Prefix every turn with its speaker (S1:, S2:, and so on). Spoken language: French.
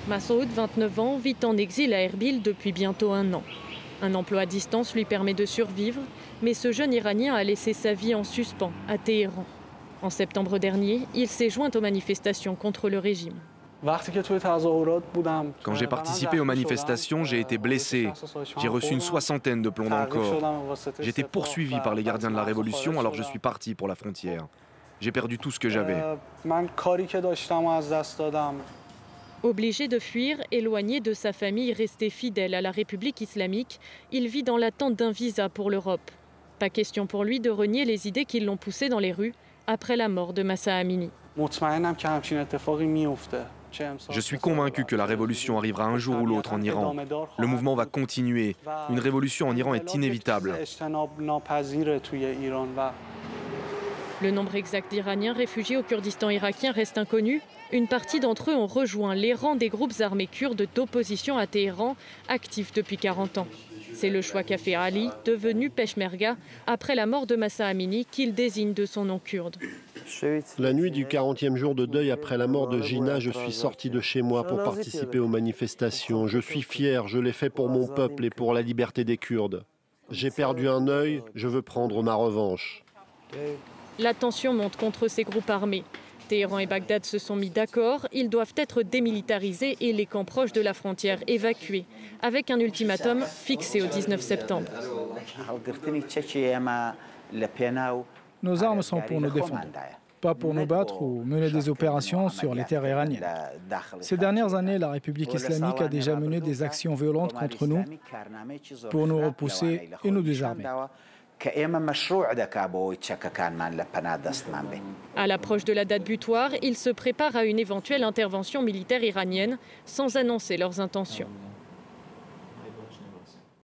S1: Massoud, 29 ans, vit en exil à Erbil depuis bientôt un an. Un emploi à distance lui permet de survivre, mais ce jeune Iranien a laissé sa vie en suspens à Téhéran. En septembre dernier, il s'est joint aux manifestations contre le régime.
S2: Quand j'ai participé aux manifestations, j'ai été blessé. J'ai reçu une 60aine de plomb dans le corps. J'étais poursuivi par les gardiens de la Révolution, alors je suis parti pour la frontière. J'ai perdu tout ce que j'avais.
S1: Obligé de fuir, éloigné de sa famille, resté fidèle à la République islamique, il vit dans l'attente d'un visa pour l'Europe. Pas question pour lui de renier les idées qui l'ont poussé dans les rues après la mort de Mahsa Amini.
S2: Je suis convaincu que la révolution arrivera un jour ou l'autre en Iran. Le mouvement va continuer. Une révolution en Iran est inévitable.
S1: Le nombre exact d'Iraniens réfugiés au Kurdistan irakien reste inconnu. Une partie d'entre eux ont rejoint les rangs des groupes armés kurdes d'opposition à Téhéran, actifs depuis 40 ans. C'est le choix qu'a fait Ali, devenu Peshmerga, après la mort de Mahsa Amini, qu'il désigne de son nom kurde.
S3: La nuit du 40e jour de deuil après la mort de Gina, je suis sorti de chez moi pour participer aux manifestations. Je suis fier, je l'ai fait pour mon peuple et pour la liberté des Kurdes. J'ai perdu un œil, je veux prendre ma revanche.
S1: La tension monte contre ces groupes armés. Téhéran et Bagdad se sont mis d'accord, ils doivent être démilitarisés et les camps proches de la frontière évacués, avec un ultimatum fixé au 19 septembre.
S4: Nos armes sont pour nous défendre, pas pour nous battre ou mener des opérations sur les terres iraniennes. Ces dernières années, la République islamique a déjà mené des actions violentes contre nous pour nous repousser et nous désarmer.
S1: À l'approche de la date butoir, ils se préparent à une éventuelle intervention militaire iranienne sans annoncer leurs intentions.